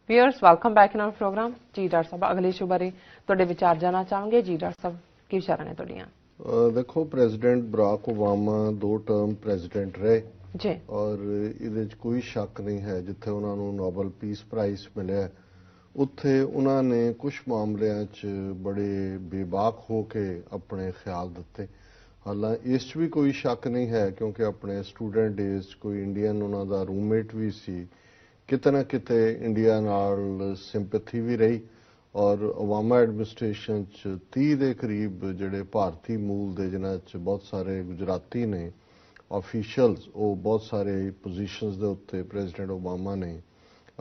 Viewers, welcome back in our program. जी doctor साहब अगले इशू बारे ਤੁਹਾਡੇ ਵਿਚਾਰ ਜਾਨਣਾ ਚਾਹਾਂਗੇ। ਜੀ ਡਾਕਟਰ ਸਾਹਿਬ ਕੀ ਵਿਚਾਰਾਂ ਨੇ ਤੁਹਾਡੀਆਂ? देखो president Barack Obama 2 term president रहे जी और ਇਹਦੇ 'ਚ ਕੋਈ ਸ਼ੱਕ ਨਹੀਂ ਹੈ ਜਿੱਥੇ ਉਹਨਾਂ ਨੂੰ ਨੋਬਲ ਪੀਸ ਪ੍ਰਾਈਜ਼ ਮਿਲਿਆ ਉੱਥੇ ਉਹਨਾਂ ਨੇ ਕੁਝ ਮਾਮਲਿਆਂ 'ਚ ਬੜੇ ਬੇਬਾਕ ਹੋ ਕੇ ਆਪਣੇ ਖਿਆਲ ਦਿੱਤੇ। ਹਾਲਾਂਕਿ ਇਸ 'ਚ ਵੀ ਕੋਈ ਸ਼ੱਕ ਨਹੀਂ ਹੈ ਕਿਉਂਕਿ ਆਪਣੇ ਸਟੂਡੈਂਟ ਡੇਜ਼ ਕੋਈ ਇੰਡੀਅਨ ਉਹਨਾਂ ਦਾ ਰੂਮਮੇਟ ਵੀ ਸੀ, ਕਿਤੇ ਨਾ ਕਿਤੇ ਇੰਡੀਆ ਨਾਲ ਸਿੰਪੈਥੀ ਵੀ ਰਹੀ और ओबामा एडमिनिस्ट्रेशन 30 ਦੇ ਕਰੀਬ ਜਿਹੜੇ ਭਾਰਤੀ ਮੂਲ ਦੇ ਜਿਨ੍ਹਾਂ 'ਚ ਬਹੁਤ ਸਾਰੇ ਗੁਜਰਾਤੀ ਨੇ ਆਫੀਸ਼ੀਅਲਸ ਉਹ ਬਹੁਤ ਸਾਰੇ ਪੋਜੀਸ਼ਨਸ ਦੇ ਉੱਤੇ ਪ੍ਰੈਜ਼ੀਡੈਂਟ ਓਬਾਮਾ ਨੇ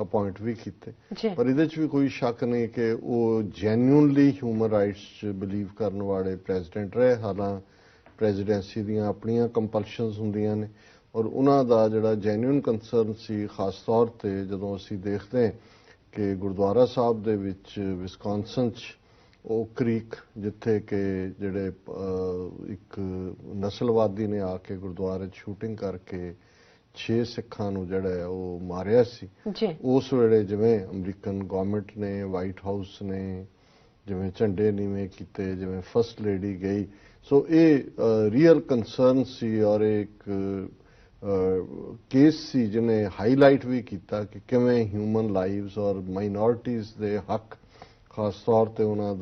ਅਪਾਇੰਟ ਵੀ ਕੀਤੇ। ਪਰ ਇਹਦੇ 'ਚ ਵੀ ਕੋਈ ਸ਼ੱਕ ਨਹੀਂ ਕਿ ਉਹ ਜੈਨੂਇਨਲੀ ਹਿਊਮਨ ਰਾਈਟਸ 'ਚ ਬਿਲੀਵ ਕਰਨ ਵਾਲੇ ਪ੍ਰੈਜ਼ੀਡੈਂਟ ਰਹੇ। ਹਾਲਾਂਕਿ ਪ੍ਰੈਜ਼ੀਡੈਂਸੀ ਦੀਆਂ ਆਪਣੀਆਂ ਕੰਪਲਸ਼ਨਸ ਹੁੰਦੀਆਂ ਨੇ ਔਰ ਉਹਨਾਂ ਦਾ ਜਿਹੜਾ ਜੈਨੂਇਨ ਕੰਸਰਨ ਸੀ ਖਾਸ ਤੌਰ ਤੇ ਜਦੋਂ ਅਸੀਂ ਦੇਖਦੇ ਕਿ ਗੁਰਦੁਆਰਾ ਸਾਹਿਬ ਦੇ ਵਿੱਚ ਵਿਸਕੌਨਸਨ 'ਚ ਉਹ ਕ੍ਰੀਕ ਜਿੱਥੇ ਕਿ ਜਿਹੜੇ ਇੱਕ ਨਸਲਵਾਦੀ ਨੇ ਆ ਕੇ ਗੁਰਦੁਆਰੇ 'ਚ ਸ਼ੂਟਿੰਗ ਕਰਕੇ 6 ਸਿੱਖਾਂ ਨੂੰ ਜਿਹੜਾ ਉਹ ਮਾਰਿਆ ਸੀ, ਉਸ ਵੇਲੇ ਜਿਵੇਂ ਅਮਰੀਕਨ ਗਵਰਨਮੈਂਟ ਨੇ ਵਾਈਟ ਹਾਊਸ ਨੇ ਜਿਵੇਂ ਝੰਡੇ ਨੀਵੇਂ ਕੀਤੇ, ਜਿਵੇਂ ਫਸਟ ਲੇਡੀ ਗਈ, ਸੋ ਇਹ ਰੀਅਲ ਕੰਸਰਨ ਸੀ ਔਰ ਇੱਕ ਕੇਸ ਸੀ ਜਿਹਨੇ ਹਾਈਲਾਈਟ ਵੀ ਕੀਤਾ ਕਿ ਕਿਵੇਂ ਹਿਊਮਨ ਲਾਈਵਸ ਔਰ ਮਾਈਨੋਰਿਟੀਜ਼ ਦੇ ਹੱਕ ਖਾਸ ਤੌਰ ਤੇ ਉਹਨਾਂ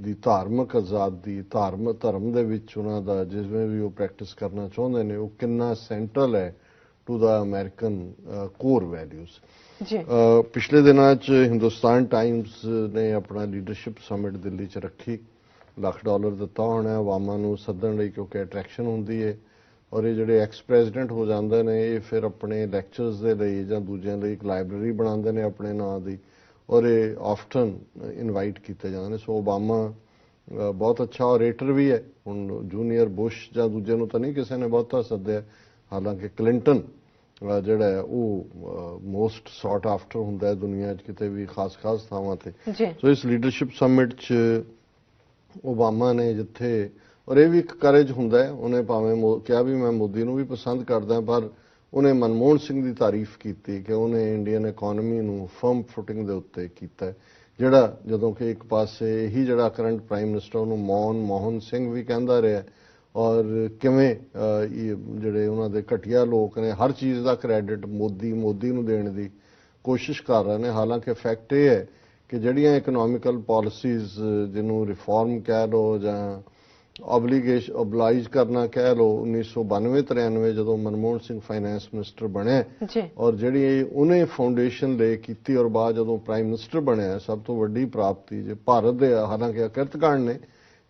ਦੀ ਧਾਰਮਿਕ ਆਜ਼ਾਦੀ ਧਰਮ ਦੇ ਵਿੱਚ ਉਹਨਾਂ ਦਾ ਜਿਵੇਂ ਵੀ ਉਹ ਪ੍ਰੈਕਟਿਸ ਕਰਨਾ ਚਾਹੁੰਦੇ ਨੇ ਉਹ ਕਿੰਨਾ ਸੈਂਟਰਲ ਹੈ to the American core values. ਪਿਛਲੇ ਦਿਨਾਂ 'ਚ ਹਿੰਦੁਸਤਾਨ ਟਾਈਮਸ ਨੇ ਆਪਣਾ ਲੀਡਰਸ਼ਿਪ ਸਮਿਟ ਦਿੱਲੀ 'ਚ ਰੱਖੀ, $1 ਲੱਖ ਦਿੱਤਾ ਹੋਣਾ ਓਬਾਮਾ ਨੂੰ ਸੱਦਣ ਲਈ ਕਿਉਂਕਿ ਅਟਰੈਕਸ਼ਨ ਹੁੰਦੀ ਹੈ ਔਰ ਇਹ ਜਿਹੜੇ ਐਕਸ ਪ੍ਰੈਜ਼ੀਡੈਂਟ ਹੋ ਜਾਂਦੇ ਨੇ ਇਹ ਫਿਰ ਆਪਣੇ ਲੈਕਚਰਸ ਦੇ ਲਈ ਜਾਂ ਦੂਜਿਆਂ ਲਈ ਇੱਕ ਲਾਇਬ੍ਰੇਰੀ ਬਣਾਉਂਦੇ ਨੇ ਆਪਣੇ ਨਾਂ ਦੀ ਔਰ ਇਹ ਆਫਟਨ ਇਨਵਾਈਟ ਕੀਤੇ ਜਾਂਦੇ ਨੇ। ਸੋ ਓਬਾਮਾ ਬਹੁਤ ਅੱਛਾ ਓਰੇਟਰ ਵੀ ਹੈ। ਹੁਣ ਜੂਨੀਅਰ ਬੁਸ਼ ਜਾਂ ਦੂਜੇ ਨੂੰ ਤਾਂ ਨਹੀਂ ਕਿਸੇ ਨੇ ਬਹੁਤਾ ਸੱਦਿਆ, ਹਾਲਾਂਕਿ ਕਲਿੰਟਨ ਜਿਹੜਾ ਹੈ ਉਹ ਮੋਸਟ ਸੌਟ ਆਫਟਰ ਹੁੰਦਾ ਹੈ ਦੁਨੀਆ 'ਚ ਕਿਤੇ ਵੀ ਖਾਸ ਥਾਵਾਂ ਤੇ। ਸੋ ਇਸ ਲੀਡਰਸ਼ਿਪ ਸਮਿਟ 'ਚ ਓਬਾਮਾ ਨੇ ਜਿੱਥੇ ਔਰ ਇਹ ਵੀ ਇੱਕ ਕਰੇਜ ਹੁੰਦਾ ਹੈ, ਉਹਨੇ ਭਾਵੇਂ ਕਿਹਾ ਵੀ ਮੈਂ ਮੋਦੀ ਨੂੰ ਵੀ ਪਸੰਦ ਕਰਦਾ ਪਰ ਉਹਨੇ ਮਨਮੋਹਨ ਸਿੰਘ ਦੀ ਤਾਰੀਫ ਕੀਤੀ ਕਿ ਉਹਨੇ ਇੰਡੀਅਨ ਇਕਨੋਮੀ ਨੂੰ ਫਰਮ ਫੁਟਿੰਗ ਦੇ ਉੱਤੇ ਕੀਤਾ, ਜਿਹੜਾ ਜਦੋਂ ਕਿ ਇੱਕ ਪਾਸੇ ਇਹੀ ਜਿਹੜਾ ਕਰੰਟ ਪ੍ਰਾਈਮ ਮਿਨਿਸਟਰ ਉਹਨੂੰ ਮੋਹਨ ਸਿੰਘ ਵੀ ਕਹਿੰਦਾ ਰਿਹਾ ਔਰ ਕਿਵੇਂ ਜਿਹੜੇ ਉਹਨਾਂ ਦੇ ਘਟੀਆ ਲੋਕ ਨੇ ਹਰ ਚੀਜ਼ ਦਾ ਕ੍ਰੈਡਿਟ ਮੋਦੀ ਨੂੰ ਦੇਣ ਦੀ ਕੋਸ਼ਿਸ਼ ਕਰ ਰਹੇ ਨੇ। ਹਾਲਾਂਕਿ ਫੈਕਟ ਇਹ ਹੈ ਕਿ ਜਿਹੜੀਆਂ ਇਕਨੋਮਿਕਲ ਪਾਲਿਸੀਜ਼ ਜਿਹਨੂੰ ਰਿਫਾਰਮ ਕਹਿ ਲਓ ਜਾਂ oblige ਕਰਨਾ ਕਹਿ ਲਓ 1992-93 ਜਦੋਂ ਮਨਮੋਹਨ ਸਿੰਘ ਫਾਈਨੈਂਸ ਮਿਨਿਸਟਰ ਬਣਿਆ ਔਰ ਜਿਹੜੀ ਉਹਨੇ ਫਾਊਂਡੇਸ਼ਨ ਲੈ ਕੀਤੀ ਔਰ ਬਾਅਦ ਜਦੋਂ ਪ੍ਰਾਈਮ ਮਿਨਿਸਟਰ ਬਣਿਆ ਸਭ ਤੋਂ ਵੱਡੀ ਪ੍ਰਾਪਤੀ ਜੇ ਭਾਰਤ ਦੇ ਹਾਲਾਂਕਿ ਅਕਿਰਤਕਾਂਡ ਨੇ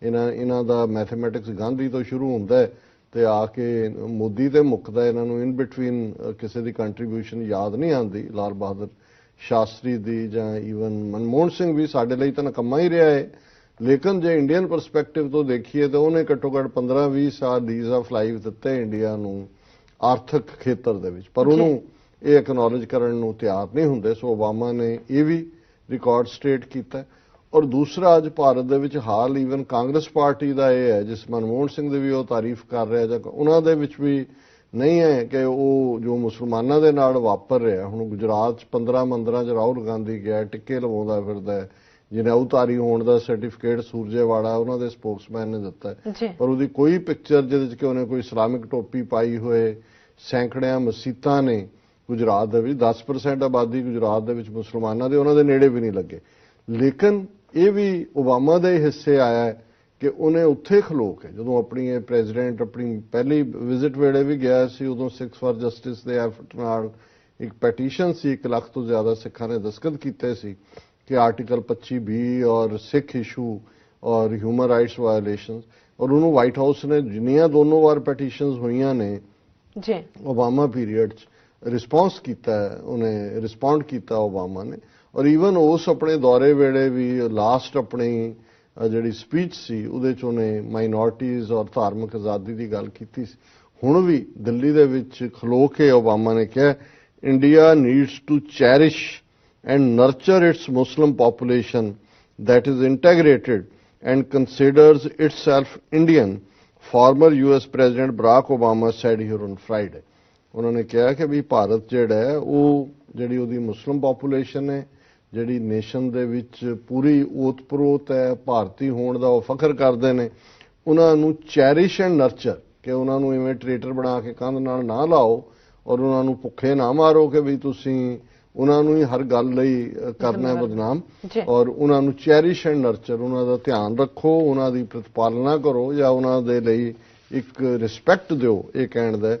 ਇਹਨਾਂ ਦਾ ਮੈਥਮੈਟਿਕਸ ਗਾਂਧੀ ਤੋਂ ਸ਼ੁਰੂ ਹੁੰਦਾ ਤੇ ਆ ਕੇ ਮੋਦੀ ਤੇ ਮੁੱਕਦਾ, ਇਹਨਾਂ ਨੂੰ ਇਨ ਬਿਟਵੀਨ ਕਿਸੇ ਦੀ ਕੰਟਰੀਬਿਊਸ਼ਨ ਯਾਦ ਨਹੀਂ ਆਉਂਦੀ, ਲਾਲ ਬਹਾਦਰ ਸ਼ਾਸਤਰੀ ਦੀ ਜਾਂ ਈਵਨ ਮਨਮੋਹਨ ਸਿੰਘ ਵੀ ਸਾਡੇ ਲਈ ਤਾਂ ਨਕੰਮਾ ਹੀ ਰਿਹਾ ਹੈ। ਲੇਕਿਨ ਜੇ ਇੰਡੀਅਨ ਪਰਸਪੈਕਟਿਵ ਤੋਂ ਦੇਖੀਏ ਤਾਂ ਉਹਨੇ ਘੱਟੋ ਘੱਟ 15-20 ਸਾਲ ਲੀਜ਼ ਆਫ ਲਾਈਫ ਦਿੱਤੇ ਇੰਡੀਆ ਨੂੰ ਆਰਥਿਕ ਖੇਤਰ ਦੇ ਵਿੱਚ, ਪਰ ਉਹਨੂੰ ਇਹ ਐਕਨੋਲਜ ਕਰਨ ਨੂੰ ਤਿਆਰ ਨਹੀਂ ਹੁੰਦੇ। ਸੋ ਓਬਾਮਾ ਨੇ ਇਹ ਵੀ ਰਿਕਾਰਡ ਸਟੇਟ ਕੀਤਾ ਔਰ ਦੂਸਰਾ ਅੱਜ ਭਾਰਤ ਦੇ ਵਿੱਚ ਹਾਲ ਈਵਨ ਕਾਂਗਰਸ ਪਾਰਟੀ ਦਾ ਇਹ ਹੈ ਜਿਸ ਮਨਮੋਹਨ ਸਿੰਘ ਦੀ ਵੀ ਉਹ ਤਾਰੀਫ ਕਰ ਰਿਹਾ ਜਾਂ ਉਹਨਾਂ ਦੇ ਵਿੱਚ ਵੀ ਨਹੀਂ ਹੈ ਕਿ ਉਹ ਜੋ ਮੁਸਲਮਾਨਾਂ ਦੇ ਨਾਲ ਵਾਪਰ ਰਿਹਾ। ਹੁਣ ਗੁਜਰਾਤ 'ਚ 15 ਮੰਦਰਾਂ 'ਚ ਰਾਹੁਲ ਗਾਂਧੀ ਗਿਆ, ਟਿੱਕੇ ਲਵਾਉਂਦਾ ਫਿਰਦਾ, ਜਨੇਊਧਾਰੀ ਹੋਣ ਦਾ ਸਰਟੀਫਿਕੇਟ ਸੂਰਜੇਵਾੜਾ ਉਹਨਾਂ ਦੇ ਸਪੋਕਸਮੈਨ ਨੇ ਦਿੱਤਾ ਪਰ ਉਹਦੀ ਕੋਈ ਪਿਕਚਰ ਜਿਹਦੇ 'ਚ ਕਿ ਉਹਨੇ ਕੋਈ ਇਸਲਾਮਿਕ ਟੋਪੀ ਪਾਈ ਹੋਏ। ਸੈਂਕੜਿਆਂ ਮਸੀਤਾਂ ਨੇ ਗੁਜਰਾਤ ਦੇ ਵਿੱਚ, 10% ਆਬਾਦੀ ਗੁਜਰਾਤ ਦੇ ਵਿੱਚ ਮੁਸਲਮਾਨਾਂ ਦੇ, ਉਹਨਾਂ ਦੇ ਨੇੜੇ ਵੀ ਨਹੀਂ ਲੱਗੇ। ਲੇਕਿਨ ਇਹ ਵੀ ਓਬਾਮਾ ਦੇ ਹਿੱਸੇ ਆਇਆ ਹੈ ਕਿ ਉਹਨੇ ਉੱਥੇ ਖਲੋ ਕੇ ਜਦੋਂ ਆਪਣੀ ਇਹ ਪ੍ਰੈਜ਼ੀਡੈਂਟ ਆਪਣੀ ਪਹਿਲੀ ਵਿਜ਼ਿਟ ਵੇਲੇ ਵੀ ਗਿਆ ਸੀ ਉਦੋਂ 6 ਫਾਰ ਜਸਟਿਸ ਦੇ ਐਫਰਟ ਨਾਲ ਇੱਕ ਪੈਟੀਸ਼ਨ ਸੀ, 1 ਲੱਖ ਤੋਂ ਜ਼ਿਆਦਾ ਸਿੱਖਾਂ ਨੇ ਦਸਤਖਤ ਕੀਤੇ ਸੀ ਕਿ ਆਰਟੀਕਲ 25B ਔਰ ਸਿੱਖ ਇਸ਼ੂ ਔਰ ਹਿਊਮਨ ਰਾਈਟਸ ਵਾਇਓਲੇਸ਼ਨਸ ਔਰ ਉਹਨੂੰ ਵਾਈਟ ਹਾਊਸ ਨੇ ਜਿੰਨੀਆਂ ਦੋਨੋਂ ਵਾਰ ਪੈਟੀਸ਼ਨਸ ਹੋਈਆਂ ਨੇ ਓਬਾਮਾ ਪੀਰੀਅਡ 'ਚ ਰਿਸਪੌਂਸ ਕੀਤਾ, ਉਹਨੇ ਰਿਸਪੌਂਡ ਕੀਤਾ ਓਬਾਮਾ ਨੇ ਔਰ ਈਵਨ ਉਸ ਆਪਣੇ ਦੌਰੇ ਵੇਲੇ ਵੀ ਲਾਸਟ ਆਪਣੀ ਜਿਹੜੀ ਸਪੀਚ ਸੀ ਉਹਦੇ 'ਚ ਉਹਨੇ ਮਾਈਨੋਰਿਟੀਜ਼ ਔਰ ਧਾਰਮਿਕ ਆਜ਼ਾਦੀ ਦੀ ਗੱਲ ਕੀਤੀ ਸੀ। ਹੁਣ ਵੀ ਦਿੱਲੀ ਦੇ ਵਿੱਚ ਖਲੋ ਕੇ ਓਬਾਮਾ ਨੇ ਕਿਹਾ India needs to cherish and nurture its Muslim population that is integrated and considers itself Indian, former US President Barack Obama said here on Friday. उन्होंने कहा कि भी भारत ਜਿਹੜਾ ਹੈ ਉਹ ਜਿਹੜੀ ਉਹਦੀ ਮੁਸਲਿਮ ਪੋਪੂਲੇਸ਼ਨ ਹੈ, ਜਿਹੜੀ ਨੇਸ਼ਨ ਦੇ ਵਿੱਚ ਪੂਰੀ ਓਤ-ਪ੍ਰੋਤ ਹੈ, ਭਾਰਤੀ ਹੋਣ ਦਾ ਉਹ ਫਖਰ ਕਰਦੇ ਨੇ, ਉਹਨਾਂ ਨੂੰ ਚੈਰਿਸ਼ ਐਂਡ ਨਰਚਰ, ਕਿ ਉਹਨਾਂ ਨੂੰ ਇਵੇਂ ਟ੍ਰੇਟਰ ਬਣਾ ਕੇ ਕੰਧ ਨਾਲ ਨਾ ਲਾਓ ਔਰ ਉਹਨਾਂ ਨੂੰ ਭੁੱਖੇ ਨਾ ਮਾਰੋ ਕਿ ਵੀ ਤੁਸੀਂ ਉਹਨਾਂ ਨੂੰ ਹੀ ਹਰ ਗੱਲ ਲਈ ਕਰਨਾ ਬਦਨਾਮ, ਔਰ ਉਹਨਾਂ ਨੂੰ ਚੈਰਿਸ਼ ਐਂਡ ਨਰਚਰ, ਉਹਨਾਂ ਦਾ ਧਿਆਨ ਰੱਖੋ, ਉਹਨਾਂ ਦੀ ਪ੍ਰਤਿਪਾਲਨਾ ਕਰੋ ਜਾਂ ਉਹਨਾਂ ਦੇ ਲਈ ਇੱਕ ਰਿਸਪੈਕਟ ਦਿਓ, ਇਹ ਕਹਿਣ ਦਾ।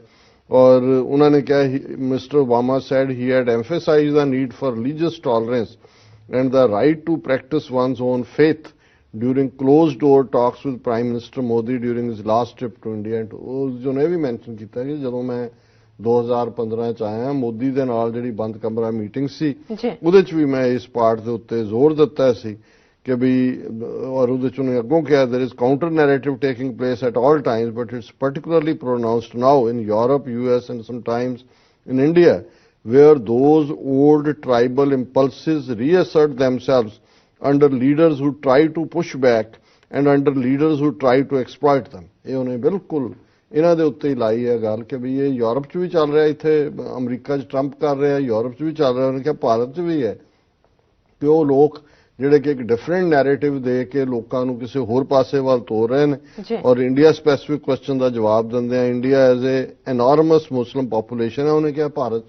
ਔਰ ਉਹਨਾਂ ਨੇ ਕਿਹਾ, mister Obama said he had emphasized the need for religious tolerance and the right to practice one's own faith during closed door talks with Prime Minister Modi during his last trip to India। and ਉਸ ਨੇ ਵੀ mention ਕੀਤਾ ਕਿ ਜਦੋਂ ਮੈਂ 2015 ਚ ਆਇਆ ਮੋਦੀ ਦੇ ਨਾਲ ਜਿਹੜੀ ਬੰਦ ਕਮਰਾ ਮੀਟਿੰਗ ਸੀ ਉਹਦੇ ਚ ਵੀ ਮੈਂ ਇਸ ਪਾਰਟ ਦੇ ਉੱਤੇ ਜ਼ੋਰ ਦਿੱਤਾ ਸੀ ਕਿ ਵੀ, ਔਰ ਉਹਦੇ ਚ ਉਹਨੇ ਅੱਗੋਂ ਕਿਹਾ, there is counter narrative taking place at all times but it's particularly pronounced now in Europe, US and sometimes in India where those old tribal impulses reassert themselves under leaders who try to push back and under leaders who try to exploit them। ਇਹ ਉਹਨੇ ਬਿਲਕੁਲ ਇਹਨਾਂ ਦੇ ਉੱਤੇ ਹੀ ਲਾਈ ਹੈ ਗੱਲ ਕਿ ਵੀ ਇਹ ਯੂਰਪ 'ਚ ਵੀ ਚੱਲ ਰਿਹਾ, ਇੱਥੇ ਅਮਰੀਕਾ 'ਚ ਟਰੰਪ ਕਰ ਰਿਹਾ, ਯੂਰਪ 'ਚ ਵੀ ਚੱਲ ਰਿਹਾ, ਉਹਨੇ ਕਿਹਾ ਭਾਰਤ 'ਚ ਵੀ ਹੈ ਕਿ ਉਹ ਲੋਕ ਜਿਹੜੇ ਕਿ ਇੱਕ ਡਿਫਰੈਂਟ ਨੈਰੇਟਿਵ ਦੇ ਕੇ ਲੋਕਾਂ ਨੂੰ ਕਿਸੇ ਹੋਰ ਪਾਸੇ ਵੱਲ ਤੋਰ ਰਹੇ ਨੇ ਔਰ ਇੰਡੀਆ ਸਪੈਸੀਫਿਕ ਕੁਐਸਚਨ ਦਾ ਜਵਾਬ ਦਿੰਦੇ ਆ। India as a enormous Muslim population ਹੈ, ਉਹਨੇ ਕਿਹਾ ਭਾਰਤ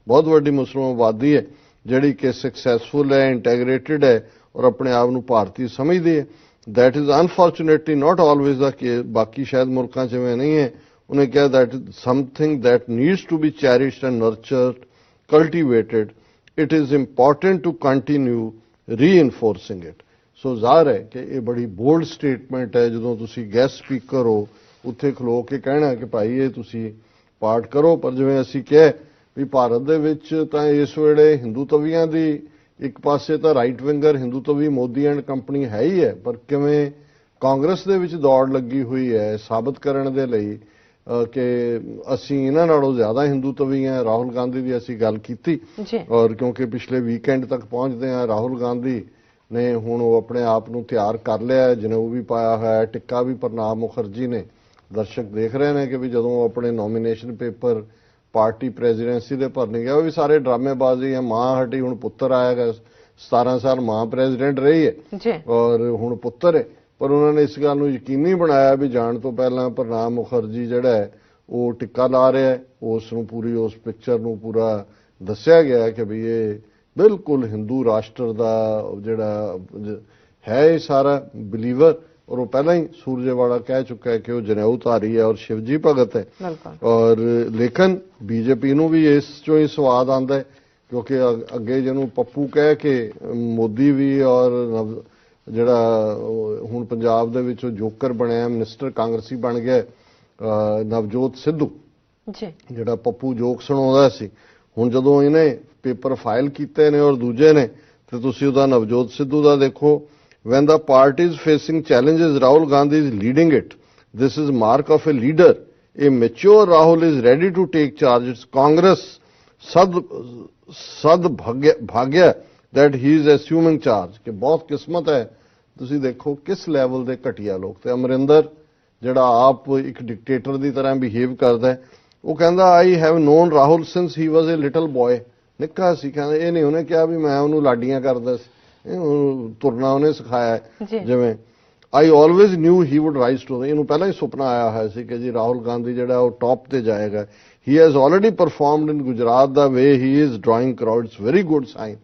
ਬਹੁਤ ਵੱਡੀ ਮੁਸਲਿਮ ਆਬਾਦੀ ਹੈ ਜਿਹੜੀ ਕਿ ਸਕਸੈਸਫੁਲ ਹੈ, ਇੰਟੈਗਰੇਟਿਡ ਹੈ ਔਰ ਆਪਣੇ ਆਪ ਨੂੰ ਭਾਰਤੀ ਸਮਝਦੀ ਹੈ। That is unfortunately not always the case, ਬਾਕੀ ਸ਼ਾਇਦ ਮੁਲਕਾਂ 'ਚ ਐਵੇਂ ਨਹੀਂ ਹੈ। ਉਹਨੇ ਕਿਹਾ that is something that needs to be cherished and nurtured, cultivated. It is important to continue reinforcing it। ਸੋ ਜ਼ਾਹਰ ਹੈ ਕਿ ਇਹ ਬੜੀ ਬੋਲਡ ਸਟੇਟਮੈਂਟ ਹੈ ਜਦੋਂ ਤੁਸੀਂ ਗੈਸਟ ਸਪੀਕਰ ਹੋ ਉੱਥੇ ਖਲੋ ਕੇ ਕਹਿਣਾ ਕਿ ਭਾਈ ਇਹ ਤੁਸੀਂ ਪਾਠ ਕਰੋ। ਪਰ ਜਿਵੇਂ ਅਸੀਂ ਕਿਹਾ ਵੀ ਭਾਰਤ ਦੇ ਵਿੱਚ ਤਾਂ ਇਸ ਵੇਲੇ ਹਿੰਦੂਤਵੀਆਂ ਦੀ ਇੱਕ ਪਾਸੇ ਤਾਂ ਰਾਈਟ ਵਿੰਗਰ ਹਿੰਦੂਤਵੀ ਮੋਦੀ ਐਂਡ ਕੰਪਨੀ ਹੈ ਹੀ ਹੈ, ਪਰ ਕਿਵੇਂ ਕਾਂਗਰਸ ਦੇ ਵਿੱਚ ਦੌੜ ਲੱਗੀ ਹੋਈ ਹੈ ਸਾਬਤ ਕਰਨ ਦੇ ਲਈ ਕਿ ਅਸੀਂ ਇਹਨਾਂ ਨਾਲੋਂ ਜ਼ਿਆਦਾ ਹਿੰਦੂਤਵੀ ਹਾਂ। ਰਾਹੁਲ ਗਾਂਧੀ ਦੀ ਅਸੀਂ ਗੱਲ ਕੀਤੀ ਔਰ ਕਿਉਂਕਿ ਪਿਛਲੇ ਵੀਕਐਂਡ ਤੱਕ ਪਹੁੰਚਦੇ ਹਾਂ, ਰਾਹੁਲ ਗਾਂਧੀ ਨੇ ਹੁਣ ਉਹ ਆਪਣੇ ਆਪ ਨੂੰ ਤਿਆਰ ਕਰ ਲਿਆ, ਜਨੇਊ ਵੀ ਪਾਇਆ ਹੋਇਆ, ਟਿੱਕਾ ਵੀ ਪ੍ਰਣਾਬ ਮੁਖਰਜੀ ਨੇ। ਦਰਸ਼ਕ ਦੇਖ ਰਹੇ ਨੇ ਕਿ ਵੀ ਜਦੋਂ ਆਪਣੇ ਨੋਮੀਨੇਸ਼ਨ ਪੇਪਰ ਪਾਰਟੀ ਪ੍ਰੈਜ਼ੀਡੈਂਸੀ ਦੇ ਭਰਨੇ ਗਿਆ ਉਹ ਵੀ ਸਾਰੇ ਡਰਾਮੇਬਾਜ਼ੀ ਹੈ। ਮਾਂ ਹਟੀ, ਹੁਣ ਪੁੱਤਰ ਆਏਗਾ, 17 ਸਾਲ ਮਾਂ ਪ੍ਰੈਜ਼ੀਡੈਂਟ ਰਹੀ ਹੈ ਔਰ ਹੁਣ ਪੁੱਤਰ ਹੈ। ਪਰ ਉਹਨਾਂ ਨੇ ਇਸ ਗੱਲ ਨੂੰ ਯਕੀਨੀ ਬਣਾਇਆ ਵੀ ਜਾਣ ਤੋਂ ਪਹਿਲਾਂ ਪ੍ਰਣਾਬ ਮੁਖਰਜੀ ਜਿਹੜਾ ਹੈ ਉਹ ਟਿੱਕਾ ਲਾ ਰਿਹਾ ਹੈ। ਉਸ ਨੂੰ ਪੂਰੀ ਉਸ ਪਿਕਚਰ ਨੂੰ ਪੂਰਾ ਦੱਸਿਆ ਗਿਆ ਕਿ ਵੀ ਇਹ ਬਿਲਕੁਲ ਹਿੰਦੂ ਰਾਸ਼ਟਰ ਦਾ ਜਿਹੜਾ ਹੈ ਇਹ ਸਾਰਾ ਬਿਲੀਵਰ, ਔਰ ਉਹ ਪਹਿਲਾਂ ਹੀ ਸੂਰਜੇਵਾਲਾ ਕਹਿ ਚੁੱਕਾ ਹੈ ਕਿ ਉਹ ਜਨੇਊਧਾਰੀ ਹੈ ਔਰ ਸ਼ਿਵਜੀ ਭਗਤ ਹੈ। ਔਰ ਲੇਕਿਨ ਬੀਜੇਪੀ ਨੂੰ ਵੀ ਇਸ ਚੋਂ ਹੀ ਸਵਾਦ ਆਉਂਦਾ ਹੈ ਕਿਉਂਕਿ ਅੱਗੇ ਜਿਹਨੂੰ ਪੱਪੂ ਕਹਿ ਕੇ ਮੋਦੀ ਵੀ ਔਰ ਜਿਹੜਾ ਹੁਣ ਪੰਜਾਬ ਦੇ ਵਿੱਚ ਉਹ ਜੋਕਰ ਬਣਿਆ ਮਿਨਿਸਟਰ ਕਾਂਗਰਸੀ ਬਣ ਗਿਆ ਨਵਜੋਤ ਸਿੱਧੂ, ਜਿਹੜਾ ਪੱਪੂ ਜੋਕ ਸੁਣਾਉਂਦਾ ਸੀ, ਹੁਣ ਜਦੋਂ ਇਹਨੇ ਪੇਪਰ ਫਾਈਲ ਕੀਤੇ ਨੇ ਔਰ ਦੂਜੇ ਨੇ ਤੇ ਤੁਸੀਂ ਉਹਦਾ ਨਵਜੋਤ ਸਿੱਧੂ ਦਾ ਦੇਖੋ। When the party is facing challenges, Rahul Gandhi is leading it. This is mark of a leader. A mature Rahul is ready to take charge. It's Congress sad bhagya that he is assuming charge. ਕਿ ਬਹੁਤ ਕਿਸਮਤ ਹੈ। ਤੁਸੀਂ ਦੇਖੋ ਕਿਸ level ਦੇ ਘਟੀਆ ਲੋਕ, ਤੇ ਅਮਰਿੰਦਰ ਜਿਹੜਾ ਆਪ ਇੱਕ ਡਿਕਟੇਟਰ ਦੀ ਤਰ੍ਹਾਂ ਬਿਹੇਵ ਕਰਦਾ ਹੈ, ਉਹ ਕਹਿੰਦਾ I have known Rahul since he was a little boy। ਨਿੱਕਾ ਸੀ, ਕਹਿੰਦਾ ਇਹ ਨਹੀਂ ਉਹਨੇ ਕਿਹਾ ਵੀ ਮੈਂ ਉਹਨੂੰ ਲਾਡੀਆਂ ਕਰਦਾ ਸੀ, ਤੁਰਨਾ ਉਹਨੇ ਸਿਖਾਇਆ। ਜਿਵੇਂ I always knew he would rise to, ਇਹਨੂੰ ਪਹਿਲਾਂ ਹੀ ਸੁਪਨਾ ਆਇਆ ਹੋਇਆ ਸੀ ਕਿ ਜੀ ਰਾਹੁਲ ਗਾਂਧੀ ਜਿਹੜਾ ਉਹ ਟੌਪ ਤੇ ਜਾਏਗਾ। He has already performed in Gujarat the way he is drawing crowds, very good sign.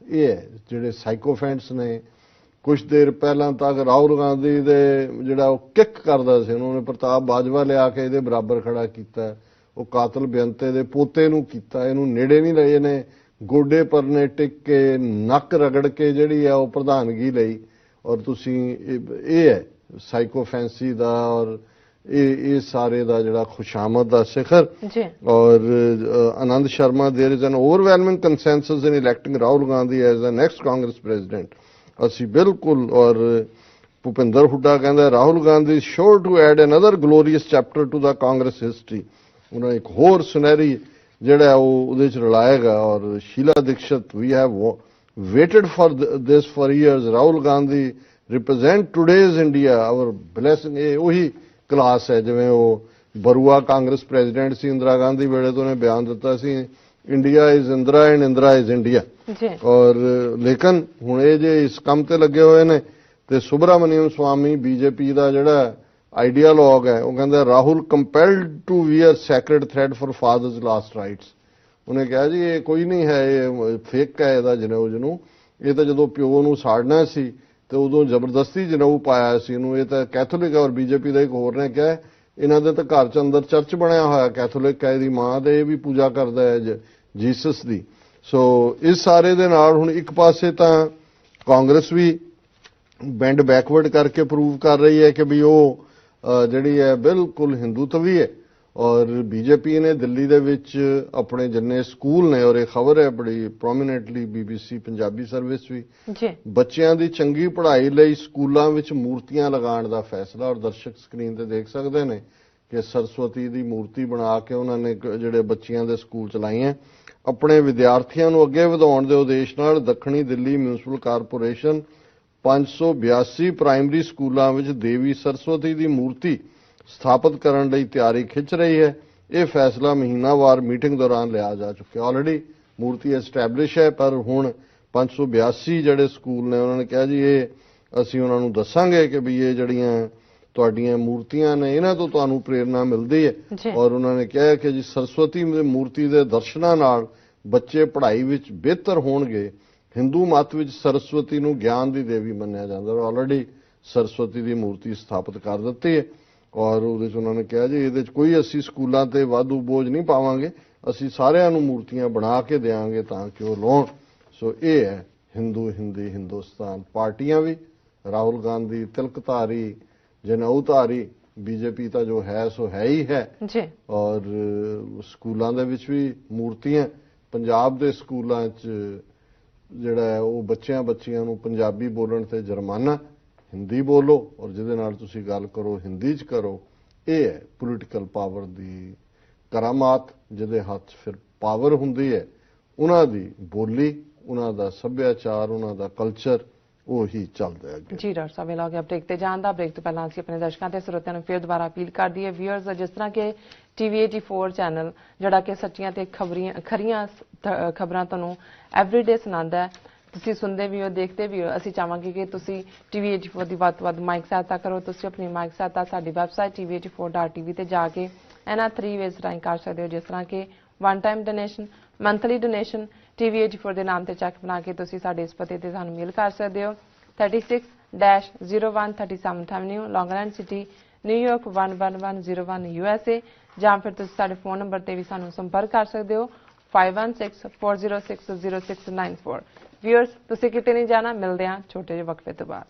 ਇਹ ਹੈ ਜਿਹੜੇ ਸਾਈਕੋਫੈਂਟਸ ਨੇ। ਕੁਝ ਦੇਰ ਪਹਿਲਾਂ ਤੱਕ ਰਾਹੁਲ ਗਾਂਧੀ ਦੇ ਜਿਹੜਾ ਉਹ ਕਿੱਕ ਕਰਦਾ ਸੀ, ਉਹਨੇ ਪ੍ਰਤਾਪ ਬਾਜਵਾ ਲਿਆ ਕੇ ਇਹਦੇ ਬਰਾਬਰ ਖੜਾ ਕੀਤਾ। ਉਹ ਕਾਤਲ ਬੇਅੰਤੇ ਦੇ ਪੋਤੇ ਨੂੰ ਕੀਤਾ, ਇਹਨੂੰ ਨੇੜੇ ਨਹੀਂ ਲਏ ਨੇ, ਗੋਡੇ ਪਰਨੇ ਟਿਕ ਕੇ ਨੱਕ ਰਗੜ ਕੇ ਜਿਹੜੀ ਆ ਉਹ ਪ੍ਰਧਾਨਗੀ ਲਈ। ਔਰ ਤੁਸੀਂ ਇਹ ਹੈ ਸਾਈਕੋਫੈਂਸੀ ਦਾ ਔਰ ਇਹ ਸਾਰੇ ਦਾ ਜਿਹੜਾ ਖੁਸ਼ਾਮਦ ਦਾ ਸਿਖਰ। ਔਰ Anand Sharma, there is an overwhelming consensus in electing Rahul Gandhi as the next Congress president. ਅਸੀਂ ਬਿਲਕੁਲ। ਔਰ ਭੁਪਿੰਦਰ ਹੁੱਡਾ ਕਹਿੰਦਾ Rahul Gandhi sure to add another glorious chapter to the Congress history. ਉਹਨਾਂ ਇੱਕ ਹੋਰ ਸੁਨਹਿਰੀ ਜਿਹੜਾ ਉਹ ਉਹਦੇ ਚ ਰਲਾਏਗਾ। ਔਰ Sheila Dikshit, we have waited for this for years, Rahul Gandhi represent today's India our blessing. ਇਹ ਉਹੀ ਕਲਾਸ ਹੈ ਜਿਵੇਂ ਉਹ ਬਰੂਆ ਕਾਂਗਰਸ ਪ੍ਰੈਜ਼ੀਡੈਂਟ ਸੀ ਇੰਦਰਾ ਗਾਂਧੀ ਵੇਲੇ ਤੋਂ ਉਹਨੇ ਬਿਆਨ ਦਿੱਤਾ ਸੀ India is Indira and Indira is India. जी और लेकिन हुण ये जे इस काम ते लगे हुए ने ते सुब्रमण्यम स्वामी बीजेपी का जिहड़ा आइडियालॉग है वो कहंदा Rahul compelled to wear sacred thread for father's last rites. उन्हें कहा जी ये कोई नहीं है, ये फेक है, ਇਹਦਾ ਜਨੇਊ ਜਨੂੰ ਇਹ ਤਾਂ ਜਦੋਂ ਪਿਓ ਨੂੰ ਸਾੜਨਾ ਸੀ ਤੇ ਉਦੋਂ ਜ਼ਬਰਦਸਤੀ ਜਨੇਊ ਪਾਇਆ ਸੀ ਇਹਨੂੰ। ਇਹ ਤਾਂ ਕੈਥੋਲਿਕ ਔਰ ਬੀਜੇਪੀ ਦਾ ਇੱਕ ਹੋਰ ਨੇ ਕਿਹਾ ਇਹਨਾਂ ਦੇ ਤਾਂ ਘਰ ਚ ਅੰਦਰ ਚਰਚ ਬਣਿਆ ਹੋਇਆ ਕੈਥੋਲਿਕ ਹੈ, ਇਹਦੀ ਮਾਂ ਦੇ ਇਹ ਵੀ ਪੂਜਾ ਕਰਦਾ ਹੈ ਜੀਸਸ ਦੀ। ਸੋ ਇਸ ਸਾਰੇ ਦੇ ਨਾਲ ਹੁਣ ਇੱਕ ਪਾਸੇ ਤਾਂ ਕਾਂਗਰਸ ਵੀ ਬੈਂਡ ਬੈਕਵਰਡ ਕਰਕੇ ਪ੍ਰੂਵ ਕਰ ਰਹੀ ਹੈ ਕਿ ਵੀ ਉਹ ਜਿਹੜੀ ਹੈ ਬਿਲਕੁਲ ਹਿੰਦੂਤਵੀ ਹੈ। ਔਰ ਬੀਜੇਪੀ ਨੇ ਦਿੱਲੀ ਦੇ ਵਿੱਚ ਆਪਣੇ ਜਿੰਨੇ ਸਕੂਲ ਨੇ, ਔਰ ਇਹ ਖਬਰ ਹੈ ਬੜੀ ਪ੍ਰੋਮੀਨੈਂਟਲੀ BBC ਪੰਜਾਬੀ ਸਰਵਿਸ ਵੀ, ਬੱਚਿਆਂ ਦੀ ਚੰਗੀ ਪੜ੍ਹਾਈ ਲਈ ਸਕੂਲਾਂ ਵਿੱਚ ਮੂਰਤੀਆਂ ਲਗਾਉਣ ਦਾ ਫੈਸਲਾ। ਔਰ ਦਰਸ਼ਕ ਸਕਰੀਨ ਤੇ ਦੇਖ ਸਕਦੇ ਨੇ ਕਿ ਸਰਸਵਤੀ ਦੀ ਮੂਰਤੀ ਬਣਾ ਕੇ ਉਹਨਾਂ ਨੇ ਜਿਹੜੇ ਬੱਚਿਆਂ ਦੇ ਸਕੂਲ ਚਲਾਈਆਂ। ਆਪਣੇ ਵਿਦਿਆਰਥੀਆਂ ਨੂੰ ਅੱਗੇ ਵਧਾਉਣ ਦੇ ਉਦੇਸ਼ ਨਾਲ ਦੱਖਣੀ ਦਿੱਲੀ ਮਿਊਨਿਸਪਲ ਕਾਰਪੋਰੇਸ਼ਨ 582 ਪ੍ਰਾਇਮਰੀ ਸਕੂਲਾਂ ਵਿੱਚ ਦੇਵੀ ਸਰਸਵਤੀ ਦੀ ਮੂਰਤੀ ਸਥਾਪਿਤ ਕਰਨ ਲਈ ਤਿਆਰੀ ਖਿੱਚ ਰਹੀ ਹੈ। ਇਹ ਫੈਸਲਾ ਮਹੀਨਾਵਾਰ ਮੀਟਿੰਗ ਦੌਰਾਨ ਲਿਆ ਜਾ ਚੁੱਕਿਆ। ਆਲਰੇਡੀ ਮੂਰਤੀ ਐਸਟੈਬਲਿਸ਼ ਹੈ, ਪਰ ਹੁਣ 582 ਜਿਹੜੇ ਸਕੂਲ ਨੇ ਉਹਨਾਂ ਨੇ ਕਿਹਾ ਜੀ ਇਹ ਅਸੀਂ ਉਹਨਾਂ ਨੂੰ ਦੱਸਾਂਗੇ ਕਿ ਵੀ ਇਹ ਜਿਹੜੀਆਂ ਤੁਹਾਡੀਆਂ ਮੂਰਤੀਆਂ ਨੇ ਇਹਨਾਂ ਤੋਂ ਤੁਹਾਨੂੰ ਪ੍ਰੇਰਣਾ ਮਿਲਦੀ ਹੈ। ਔਰ ਉਹਨਾਂ ਨੇ ਕਿਹਾ ਕਿ ਜੀ ਸਰਸਵਤੀ ਦੀ ਮੂਰਤੀ ਦੇ ਦਰਸ਼ਨਾਂ ਨਾਲ ਬੱਚੇ ਪੜ੍ਹਾਈ ਵਿੱਚ ਬਿਹਤਰ ਹੋਣਗੇ। ਹਿੰਦੂ ਮਤ ਵਿੱਚ ਸਰਸਵਤੀ ਨੂੰ ਗਿਆਨ ਦੀ ਦੇਵੀ ਮੰਨਿਆ ਜਾਂਦਾ। ਆਲਰੇਡੀ ਸਰਸਵਤੀ ਦੀ ਮੂਰਤੀ ਸਥਾਪਿਤ ਕਰ ਦਿੱਤੀ ਹੈ ਔਰ ਉਹਦੇ 'ਚ ਉਹਨਾਂ ਨੇ ਕਿਹਾ ਜੀ ਇਹਦੇ 'ਚ ਕੋਈ ਅਸੀਂ ਸਕੂਲਾਂ ਤੇ ਵਾਧੂ ਬੋਝ ਨਹੀਂ ਪਾਵਾਂਗੇ, ਅਸੀਂ ਸਾਰਿਆਂ ਨੂੰ ਮੂਰਤੀਆਂ ਬਣਾ ਕੇ ਦੇਵਾਂਗੇ ਤਾਂ ਕਿ ਉਹ ਲਾਉਣ। ਸੋ ਇਹ ਹੈ ਹਿੰਦੁਸਤਾਨ। ਪਾਰਟੀਆਂ ਵੀ ਰਾਹੁਲ ਗਾਂਧੀ, ਤਿਲਕਧਾਰੀ, ਜਨੇਊਧਾਰੀ, ਬੀਜੇਪੀ ਤਾਂ ਜੋ ਹੈ ਸੋ ਹੈ ਹੀ ਹੈ। ਔਰ ਸਕੂਲਾਂ ਦੇ ਵਿੱਚ ਵੀ ਮੂਰਤੀਆਂ। ਪੰਜਾਬ ਦੇ ਸਕੂਲਾਂ 'ਚ ਜਿਹੜਾ ਹੈ ਉਹ ਬੱਚਿਆਂ ਨੂੰ ਪੰਜਾਬੀ ਬੋਲਣ ਤੇ ਜੁਰਮਾਨਾ, ਹਿੰਦੀ ਬੋਲੋ ਔਰ ਜਿਹਦੇ ਨਾਲ ਤੁਸੀਂ ਗੱਲ ਕਰੋ ਹਿੰਦੀ 'ਚ ਕਰੋ। ਇਹ ਹੈ ਪੋਲੀਟੀਕਲ ਪਾਵਰ ਦੀ ਕਰਾਮਾਤ। ਜਿਹਦੇ ਹੱਥ ਫਿਰ ਪਾਵਰ ਹੁੰਦੀ ਹੈ ਉਹਨਾਂ ਦੀ ਬੋਲੀ, ਉਹਨਾਂ ਦਾ ਸੱਭਿਆਚਾਰ, ਉਹਨਾਂ ਦਾ ਕਲਚਰ ਉਹੀ ਚੱਲਦਾ ਹੈ ਅੱਗੇ। ਜੀ ਡਾਕਟਰ ਸਾਹਿਬ, ਇਹ ਲੋਕ ਬ੍ਰੇਕ ਤੇ ਜਾਣ ਦਾ। ਬ੍ਰੇਕ ਤੋਂ ਪਹਿਲਾਂ ਅਸੀਂ ਆਪਣੇ ਦਰਸ਼ਕਾਂ ਤੇ ਸਰੋਤਿਆਂ ਨੂੰ ਫਿਰ ਦੁਬਾਰਾ ਅਪੀਲ ਕਰ ਦਈਏ ਵਿਊਅਰਸ, ਜਿਸ ਤਰ੍ਹਾਂ ਕਿ TV 84 ਚੈਨਲ ਜਿਹੜਾ ਕਿ ਸੱਚੀਆਂ ਤੇ ਖਰੀਆਂ ਖਬਰਾਂ ਤੁਹਾਨੂੰ ਐਵਰੀਡੇ ਸੁਣਾਉਂਦਾ ਹੈ, ਤੁਸੀਂ ਸੁਣਦੇ ਵੀ ਹੋ, ਦੇਖਦੇ ਵੀ ਹੋ। ਅਸੀਂ ਚਾਹਾਂਗੇ ਕਿ ਤੁਸੀਂ TV 84 ਦੀ ਵੱਧ ਤੋਂ ਵੱਧ ਮਾਈਕ ਸਹਾਇਤਾ ਕਰੋ। ਤੁਸੀਂ ਆਪਣੀ ਮਾਈਕ ਸਹਾਇਤਾ ਸਾਡੀ ਵੈਬਸਾਈਟ tv84.tv ਤੇ ਜਾ ਕੇ ਇਹਨਾਂ 3 ਵੇਜ਼ ਰਾਹੀਂ ਕਰ ਸਕਦੇ ਹੋ, ਜਿਸ ਤਰ੍ਹਾਂ ਕਿ one time donation, monthly donation. TV 84 ਦੇ ਨਾਮ ਤੇ ਚੈੱਕ ਬਣਾ ਕੇ ਤੁਸੀਂ ਸਾਡੇ ਇਸ ਪਤੇ ਤੇ ਸਾਨੂੰ ਮੇਲ ਕਰ ਸਕਦੇ ਹੋ। 36-0137 ਐਵਨਿਊ, ਲੌਂਗ ਆਈਲੈਂਡ ਸਿਟੀ, ਨਿਊਯਾਰਕ 11101 USA। ਜਾਂ ਫਿਰ ਤੁਸੀਂ ਸਾਡੇ ਫੋਨ ਨੰਬਰ ਤੇ ਵੀ ਸਾਨੂੰ ਸੰਪਰਕ ਕਰ ਸਕਦੇ ਹੋ 5164060694। ਵਿਊਅਰਸ, ਤੁਸੀਂ ਕਿਤੇ ਨਹੀਂ ਜਾਣਾ, ਮਿਲਦੇ ਹਾਂ ਛੋਟੇ ਜਿਹੇ ਵਕਫੇ ਤੋਂ ਬਾਅਦ।